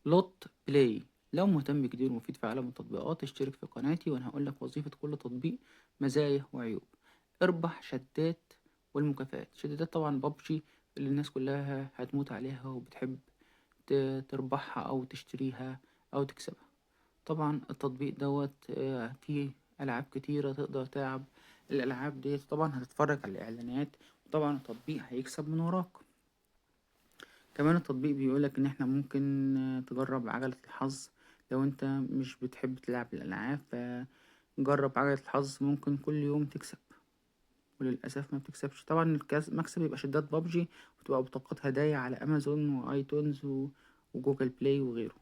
لوت بلاي. لو مهتم جديد ومفيد في عالم التطبيقات اشترك في قناتي وانا هقولك وظيفة كل تطبيق، مزايا وعيوب. اربح شدات والمكافآت. شدات طبعا بابجي اللي الناس كلها هتموت عليها وبتحب تربحها او تشتريها او تكسبها. طبعا التطبيق فيه ألعاب كتيرة تقدر تلعب الألعاب دي، طبعا هتتفرج على الإعلانات وطبعا التطبيق هيكسب من وراك. كمان التطبيق بيقولك ان احنا ممكن تجرب عجلة الحظ. لو انت مش بتحب تلعب الالعاب فجرب عجلة الحظ، ممكن كل يوم تكسب وللاسف ما بتكسبش. طبعا المكسب يبقى شدات بابجي وتبقى بطاقات هدايا على امازون وايتونز وجوجل بلاي وغيره.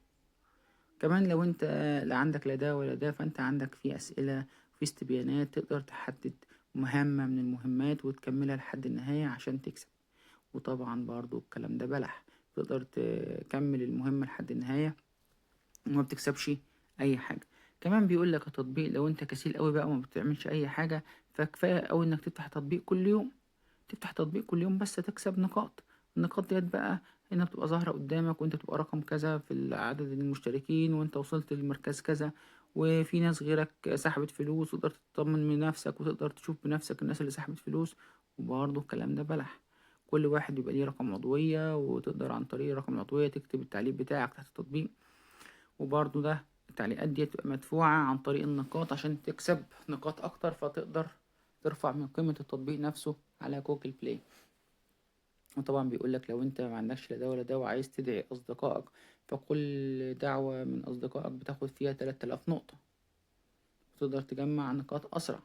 كمان لو انت لا عندك لا ده ولا ده، فانت عندك في اسئلة وفي استبيانات تقدر تحدد مهمة من المهمات وتكملها لحد النهاية عشان تكسب. وطبعا برضو الكلام ده بلح، تقدر تكمل المهمة لحد النهاية وما بتكسبش اي حاجة. كمان بيقول لك التطبيق لو انت كسيل قوي بقى وما بتعملش اي حاجة، فكفاية قوي انك تفتح تطبيق كل يوم. تفتح تطبيق كل يوم بس تكسب نقاط. النقاط ديت بقى هنا بتبقى ظاهرة قدامك، وانت بتبقى رقم كذا في عدد المشتركين وانت وصلت للمركز كذا، وفي ناس غيرك سحبت فلوس وتقدر تطمن من نفسك وتقدر تشوف بنفسك الناس اللي سحبت فلوس. وبرضه الكلام ده بلح. كل واحد بيبقى ليه رقم عضوية وتقدر عن طريق رقم العضوية تكتب التعليق بتاعك تحت التطبيق. وبرضه ده التعليقات دي تبقى مدفوعة عن طريق النقاط عشان تكسب نقاط أكتر، فتقدر ترفع من قيمة التطبيق نفسه على جوجل بلاي. وطبعا بيقولك لو انت ما عندكش لا ده ولا ده وعايز تدعي أصدقائك، فكل دعوة من أصدقائك بتاخد فيها 3000 نقطة وتقدر تجمع نقاط أسرع.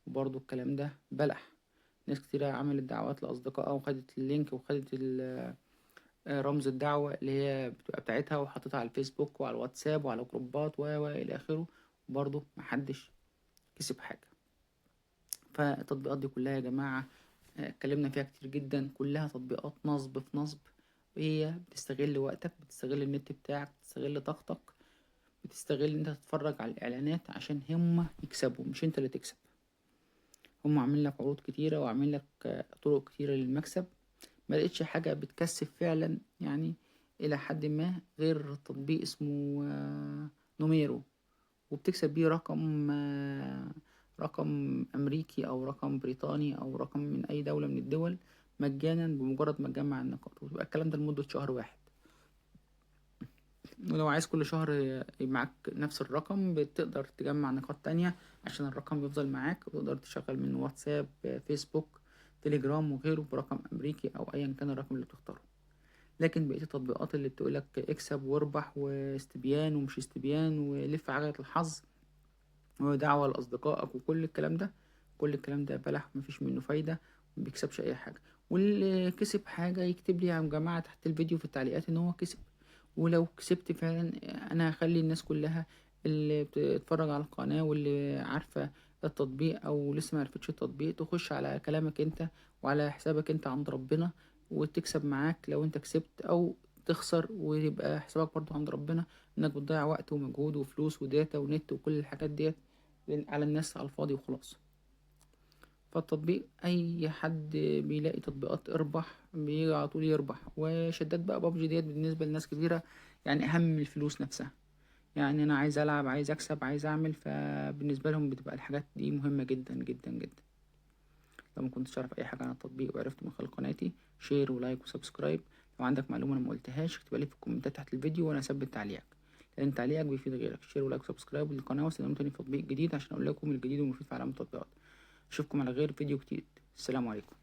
وبرضه الكلام ده بلح. ناس كتيرة عملت دعوات لأصدقائها وخدت اللينك وخدت رمز الدعوة اللي هي بتبقى بتاعتها وحطيتها على الفيسبوك وعلى الواتساب وعلى جروبات إلى آخره، وبرضه محدش كسب حاجة. فالتطبيقات دي كلها يا جماعة اتكلمنا فيها كتير جدا، كلها تطبيقات نصب في نصب. هي بتستغل وقتك، بتستغل النت بتاعك، بتستغل طاقتك، بتستغل انت تتفرج على الاعلانات عشان هم يكسبوا مش انت اللي تكسب. هم عاملين لك عروض كتيرة وعاملين لك طرق كتيرة للمكسب. ما لقيتش حاجة بتكسب فعلا يعني الى حد ما غير تطبيق اسمه نوميرو، وبتكسب بيه رقم أمريكي أو رقم بريطاني أو رقم من أي دولة من الدول مجانا بمجرد ما تجمع النقاط، ويبقى الكلام ده لمدة شهر واحد. ولو عايز كل شهر يبقى معاك نفس الرقم بتقدر تجمع نقاط تانية عشان الرقم يفضل معاك، وتقدر تشغل من واتساب فيسبوك تليجرام وغيره برقم أمريكي أو أيا كان الرقم اللي بتختاره. لكن بقية التطبيقات اللي بتقولك اكسب واربح واستبيان ومش استبيان ولف عجلة الحظ ودعوة لأصدقائك وكل الكلام ده، كل الكلام ده بلح مفيش منه فايدة، مبيكسبش أي حاجة. واللي كسب حاجة يكتب لي يا جماعة تحت الفيديو في التعليقات إن هو كسب. ولو كسبت فعلا أنا هخلي الناس كلها اللي بتتفرج على القناة واللي عارفة التطبيق أو لسه معرفتش التطبيق تخش على كلامك أنت وعلى حسابك أنت عند ربنا وتكسب معاك لو أنت كسبت، أو تخسر ويبقى حسابك برضو عند ربنا، انك بتضيع وقت ومجهود وفلوس وداتا ونت وكل الحاجات ديت على الناس على الفاضي وخلاص. فالتطبيق اي حد بيلاقي تطبيقات اربح بيجي على طول يربح. وشدات بقى بابجي ديت بالنسبه لناس كتيره يعني اهم من الفلوس نفسها. يعني انا عايز العب، عايز اكسب، عايز اعمل، فبالنسبه لهم بتبقى الحاجات دي مهمه جدا جدا جدا. لو ما كنتش تعرف اي حاجه عن التطبيق وعرفت من خلال قناتي، شير ولايك وسبسكرايب. لو عندك معلومه انا ما قلتهاش اكتبها لي في الكومنتات تحت الفيديو وانا اثبت تعليقك، لان تعليقك بيفيد غيرك. شير ولايك وسبسكرايب للقناه واستنوني تاني في تطبيق جديد عشان اقول لكم الجديد والمفيد في عالم التطبيقات. اشوفكم على غير فيديو جديد. السلام عليكم.